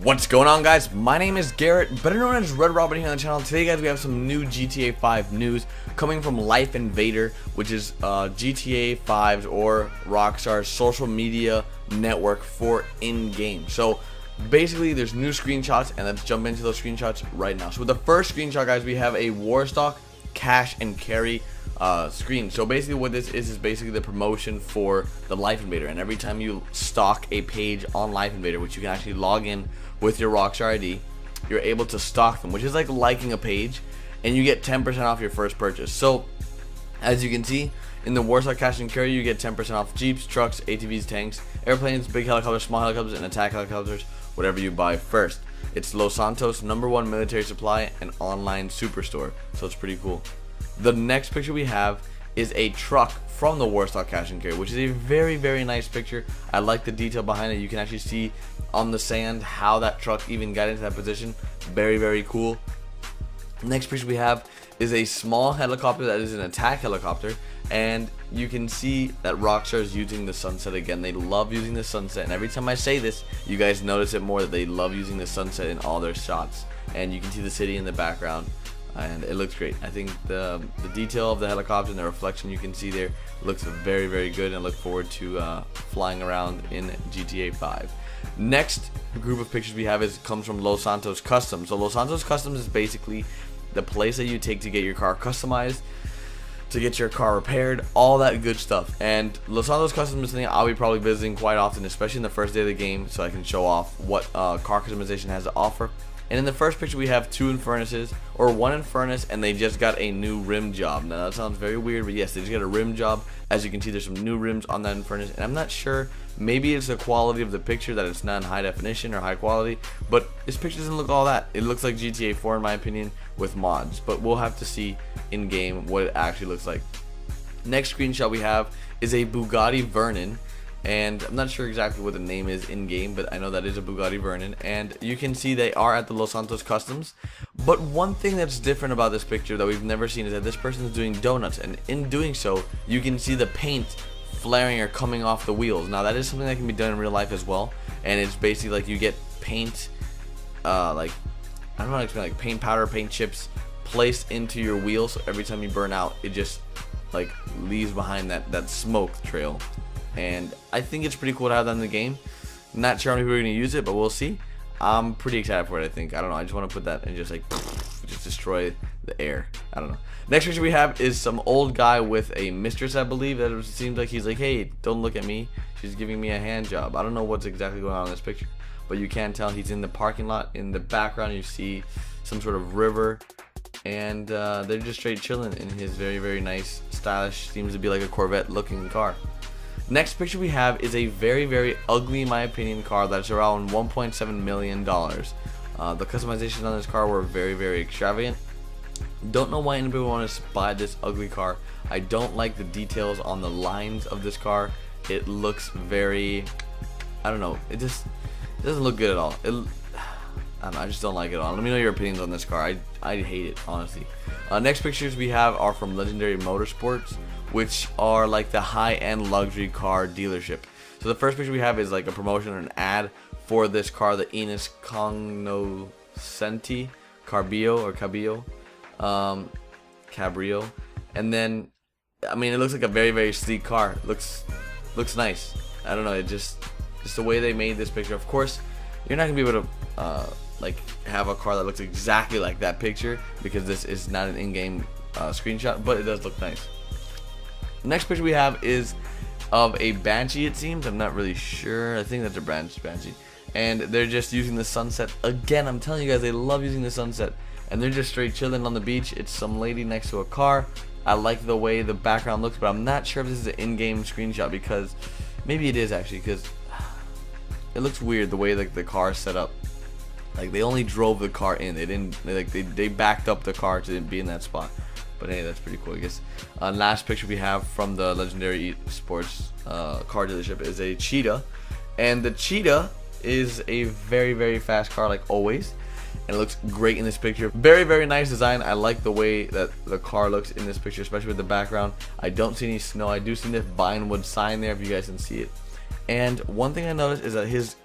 What's going on, guys? My name is Garrett, better known as Red Robin here on the channel. Today, guys, we have some new GTA 5 news coming from Invader, which is GTA 5's or Rockstar's social media network for in-game. So basically, there's new screenshots, and let's jump into those screenshots right now. So with the first screenshot, guys, we have a Warstock cash and carry screen. So basically what this is basically the promotion for the Invader, and every time you stock a page on Invader, which you can actually log in with your Rockstar ID, you're able to stock them, which is like liking a page, and you get 10% off your first purchase. So as you can see in the Warstock cash and carry, you get 10% off Jeeps, trucks, ATVs, tanks, airplanes, big helicopters, small helicopters, and attack helicopters, whatever you buy first. It's Los Santos' #1 military supply and online superstore, so it's pretty cool. The next picture we have is a truck from the Warstock cash and carry, which is a very nice picture. I like the detail behind it. You can actually see on the sand how that truck even got into that position. Very cool. Next picture we have is a small helicopter that is an attack helicopter, and you can see that Rockstar is using the sunset again. They love using the sunset, and every time I say this, you guys notice it more, that they love using the sunset in all their shots. And you can see the city in the background, and it looks great. I think the detail of the helicopter and the reflection you can see there looks very good, and I look forward to flying around in GTA 5. Next group of pictures we have comes from Los Santos Customs. So Los Santos Customs is basically the place that you take to get your car customized, to get your car repaired, all that good stuff. And Los Santos Customs is something I'll be probably visiting quite often, especially in the first day of the game, so I can show off what car customization has to offer. And in the first picture we have two Infernuses, or one Infernus, and they just got a new rim job. Now that sounds very weird, but yes, they just got a rim job. As you can see, there's some new rims on that Infernus, and I'm not sure, maybe it's the quality of the picture, that it's not in high definition or high quality, but this picture doesn't look all that. It looks like GTA 4 in my opinion with mods, but we'll have to see in game what it actually looks like. Next screenshot we have is a Bugatti Vernon, and I'm not sure exactly what the name is in game, but I know that is a Bugatti Vernon, and you can see they are at the Los Santos Customs. But one thing that's different about this picture that we've never seen is that this person is doing donuts, and in doing so you can see the paint flaring or coming off the wheels. Now that is something that can be done in real life as well, and it's basically like you get paint, like, I don't know how to explain, like paint powder, paint chips placed into your wheels, so every time you burn out it just like leaves behind that smoke trail. And I think it's pretty cool to have that in the game. Not sure how many people are going to use it, but we'll see. I'm pretty excited for it, I think. I don't know, I just want to put that and just like just destroy the air. I don't know. Next picture we have is some old guy with a mistress, I believe. That it seems like he's like, hey, don't look at me, she's giving me a hand job. I don't know what's exactly going on in this picture, but you can tell he's in the parking lot. In the background you see some sort of river, and they're just straight chilling in his very nice, stylish, seems to be like a Corvette looking car. Next picture we have is a very ugly, in my opinion, car that's around $1.7 million. The customizations on this car were very extravagant. Don't know why anybody would want to buy this ugly car. I don't like the details on the lines of this car. It looks very, I don't know, it doesn't look good at all. I don't know, I just don't like it at all. Let me know your opinions on this car. I hate it, honestly. Next pictures we have are from Legendary Motorsports, which are like the high-end luxury car dealership. So the first picture we have is like a promotion or an ad for this car, the Enos Cognoscenti Cabrio, and then I mean it looks like a very sleek car. Looks nice. I don't know, it just the way they made this picture. Of course you're not gonna be able to like have a car that looks exactly like that picture, because this is not an in-game screenshot, but it does look nice. Next picture we have is of a Banshee, it seems. I'm not really sure. I think that's a Banshee. And they're just using the sunset. Again, I'm telling you guys, they love using the sunset. And they're just straight chilling on the beach. It's some lady next to a car. I like the way the background looks, but I'm not sure if this is an in-game screenshot, because maybe it is actually, because it looks weird the way like the car is set up. Like they only drove the car in. They backed up the car to be in that spot. But hey, that's pretty cool, I guess. Last picture we have from the Legendary Sports car dealership is a Cheetah, and the Cheetah is a very fast car, like always, and it looks great in this picture. Very nice design. I like the way that the car looks in this picture, especially with the background. I don't see any snow. I do see this Vinewood sign there, if you guys can see it, And one thing I noticed is that his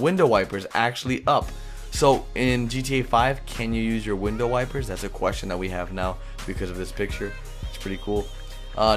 window wiper is actually up. So in GTA 5, can you use your window wipers? That's a question that we have now because of this picture. It's pretty cool.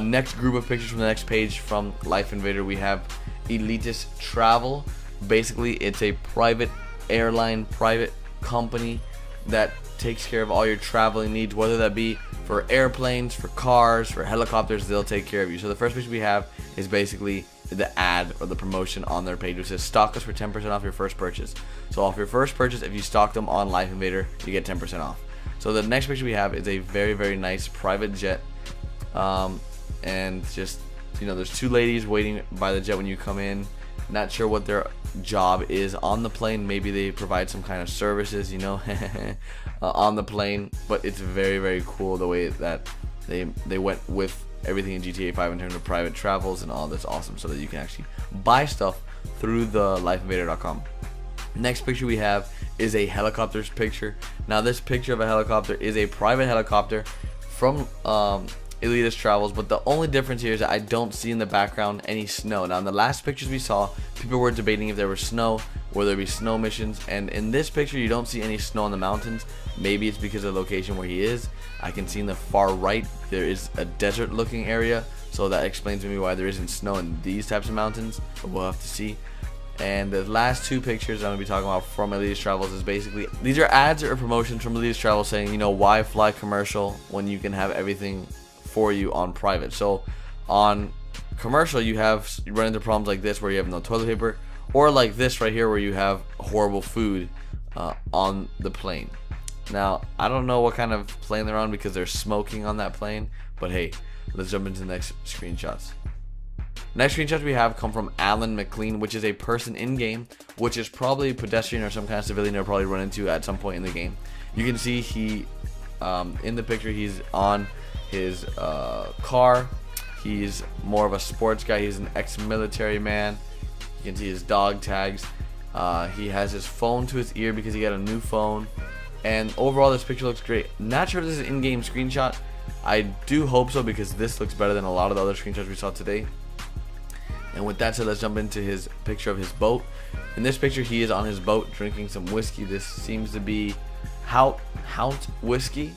Next group of pictures from the next page from Life Invader, we have Elitist Travel. Basically, it's a private airline, private company that takes care of all your traveling needs, whether that be for airplanes, for cars, for helicopters. They'll take care of you. So the first picture we have is basically the ad or the promotion on their page, which says stock us for 10% off your first purchase. So off your first purchase, if you stock them on Life Invader, you get 10% off. So the next picture we have is a very, very nice private jet, and just, you know, there's two ladies waiting by the jet when you come in. Not sure what their job is on the plane. Maybe they provide some kind of services, you know, on the plane. But it's very, very cool the way that they went with everything in GTA 5 in terms of private travels and all this awesome, so that you can actually buy stuff through the lifeinvader.com. Next picture we have is a helicopters picture. Now this picture of a helicopter is a private helicopter from Elitist Travels, but the only difference here is that I don't see in the background any snow. Now in the last pictures we saw, people were debating if there was snow, will there be snow missions, and in this picture you don't see any snow in the mountains. Maybe it's because of the location where he is. I can see in the far right there is a desert looking area, so that explains to me why there isn't snow in these types of mountains, but we'll have to see. And the last two pictures I'm going to be talking about from Elitist Travels is basically, these are ads or promotions from Elitist Travels saying, you know, why fly commercial when you can have everything for you on private. So on commercial you run into problems like this where you have no toilet paper, or like this right here where you have horrible food on the plane. Now I don't know what kind of plane they're on because they're smoking on that plane, but hey, let's jump into the next screenshots. Next screenshots we have come from Alan McLean, which is a person in game, which is probably a pedestrian or some kind of civilian they'll probably run into at some point in the game. You can see he in the picture he's on his car. He's more of a sports guy. He's an ex-military man. You can see his dog tags. He has his phone to his ear because he got a new phone. And overall this picture looks great. Not sure if this is an in-game screenshot. I do hope so because this looks better than a lot of the other screenshots we saw today. And with that said, let's jump into his picture of his boat. In this picture he is on his boat drinking some whiskey. This seems to be Hout whiskey,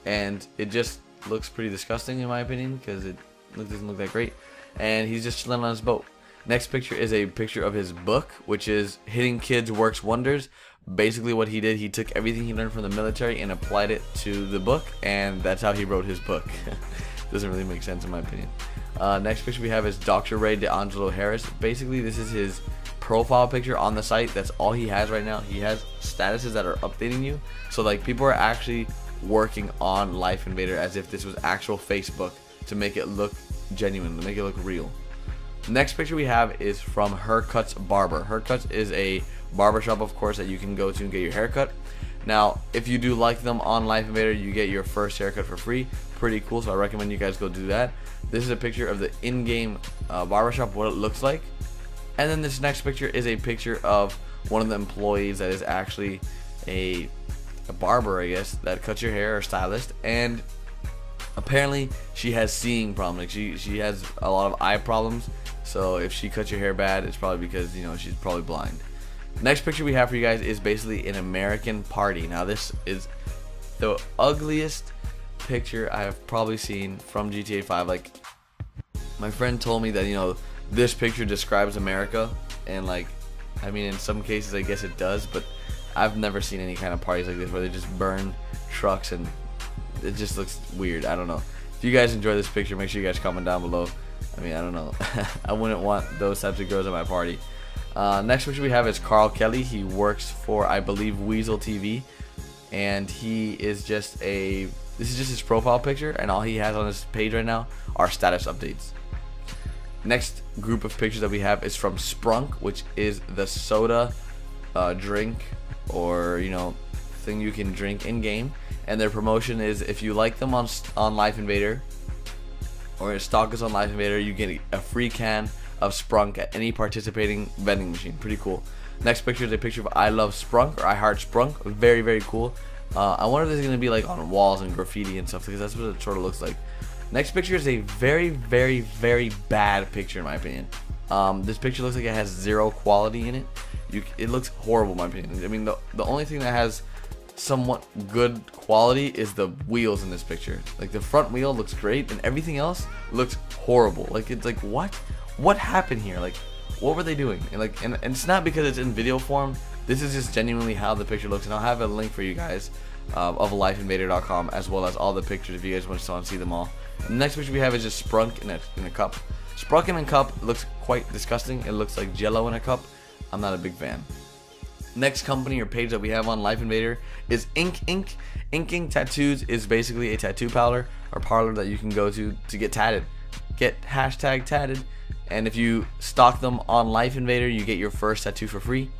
and it just looks pretty disgusting in my opinion because it doesn't look that great. And he's just chilling on his boat. Next picture is a picture of his book, which is Hitting Kids Works Wonders. Basically what he did, he took everything he learned from the military and applied it to the book, and that's how he wrote his book. Doesn't really make sense in my opinion. Next picture we have is Dr. Ray DeAngelo Harris. Basically this is his profile picture on the site. That's all he has right now. He has statuses that are updating you, so like people are actually working on Life Invader as if this was actual Facebook to make it look genuine, to make it look real. Next picture we have is from Haircuts Barber. Haircuts is a barbershop, of course, that you can go to and get your haircut. Now if you do like them on Life Invader, you get your first haircut for free. Pretty cool, so I recommend you guys go do that. This is a picture of the in-game barbershop, what it looks like. And then this next picture is a picture of one of the employees that is actually a barber, I guess, that cuts your hair, or stylist. And apparently she has seeing problems. Like she has a lot of eye problems, so if she cuts your hair bad, it's probably because, you know, she's probably blind. Next picture we have for you guys is basically an American party. Now this is the ugliest picture I have probably seen from GTA 5. Like, my friend told me that, you know, this picture describes America, and like, I mean, in some cases I guess it does, but I've never seen any kind of parties like this where they just burn trucks, and it just looks weird. I don't know. If you guys enjoy this picture, make sure you guys comment down below. I mean, I don't know. I wouldn't want those types of girls at my party. Next picture we have is Carl Kelly. He works for, I believe, Weasel TV, and he is just this is just his profile picture, and all he has on his page right now are status updates. Next group of pictures that we have is from Sprunk, which is the soda drink, or, you know, thing you can drink in game. And their promotion is, if you like them on Life Invader, or stock us on Life Invader, you get a free can of Sprunk at any participating vending machine. Pretty cool. Next picture is a picture of I Love Sprunk, or I Heart Sprunk. Very, very cool. I wonder if this is going to be like on walls and graffiti and stuff, because that's what it sort of looks like. Next picture is a very, very, very bad picture in my opinion. This picture looks like it has zero quality in it. It looks horrible in my opinion. I mean, the only thing that has somewhat good quality is the wheels in this picture. Like the front wheel looks great and everything else looks horrible. Like it's like what happened here? Like what were they doing? And it's not because it's in video form. This is just genuinely how the picture looks, and I'll have a link for you guys of lifeinvader.com, as well as all the pictures if you guys want to see them all. And the next picture we have is just Sprunk in a cup. Sprunk in a cup looks quite disgusting. It looks like Jello in a cup. I'm not a big fan. Next company or page that we have on Life Invader is Ink Ink. Inking Tattoos is basically a tattoo parlor that you can go to get tatted. Get #tatted. And if you stock them on Life Invader, you get your first tattoo for free.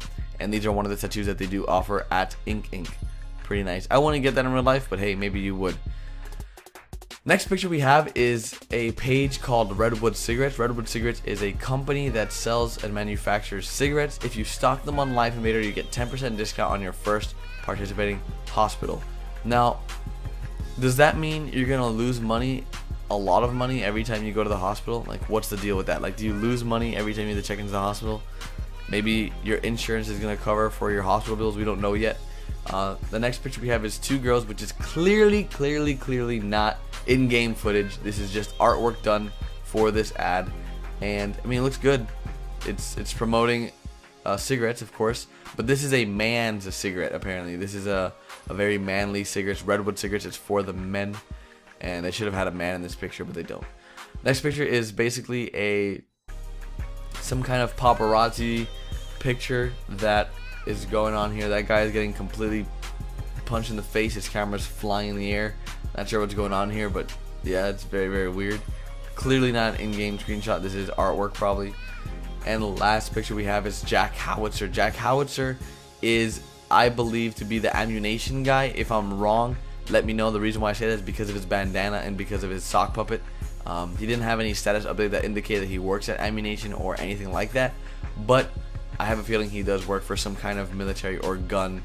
And these are one of the tattoos that they do offer at Ink Ink. Pretty nice. I want to get that in real life, but hey, maybe you would. Next picture we have is a page called Redwood Cigarettes. Redwood Cigarettes is a company that sells and manufactures cigarettes. If you stock them on Life Invader, you get 10% discount on your first participating hospital. Now, does that mean you're gonna lose money, a lot of money, every time you go to the hospital? Like, what's the deal with that? Like, do you lose money every time you have to check into the hospital? Maybe your insurance is gonna cover for your hospital bills. We don't know yet. The next picture we have is two girls, which is clearly not in-game footage. This is just artwork done for this ad, and I mean, it looks good. It's promoting cigarettes, of course, but this is a man's cigarette. Apparently, this is a very manly cigarette. Redwood Cigarettes. It's for the men, and they should have had a man in this picture, but they don't. Next picture is basically some kind of paparazzi picture that is going on here. That guy is getting completely punched in the face. His camera's flying in the air. Not sure what's going on here, but yeah, it's very weird. Clearly not an in-game screenshot. This is artwork probably. And the last picture we have is Jack Howitzer. Jack Howitzer is, I believe, to be the ammunition guy. If I'm wrong, let me know. The reason why I say that is because of his bandana and because of his sock puppet. He didn't have any status update that indicated that he works at ammunition or anything like that, but I have a feeling he does work for some kind of military or gun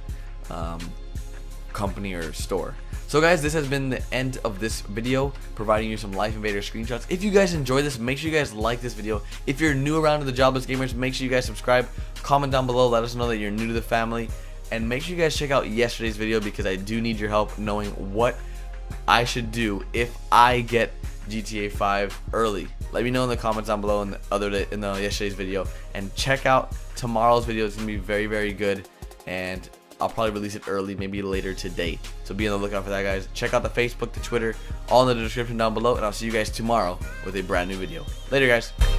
company or store. So guys, this has been the end of this video, providing you some Life Invader screenshots. If you guys enjoy this, make sure you guys like this video. If you're new around to the Jobless Gamers, make sure you guys subscribe, comment down below, let us know that you're new to the family, and make sure you guys check out yesterday's video, because I do need your help knowing what I should do if I get GTA 5 early. Let me know in the comments down below in the yesterday's video, and check out tomorrow's video. It's gonna be very good, and I'll probably release it early, maybe later today. So be on the lookout for that, guys. Check out the Facebook, the Twitter, all in the description down below, and I'll see you guys tomorrow with a brand new video. Later, guys.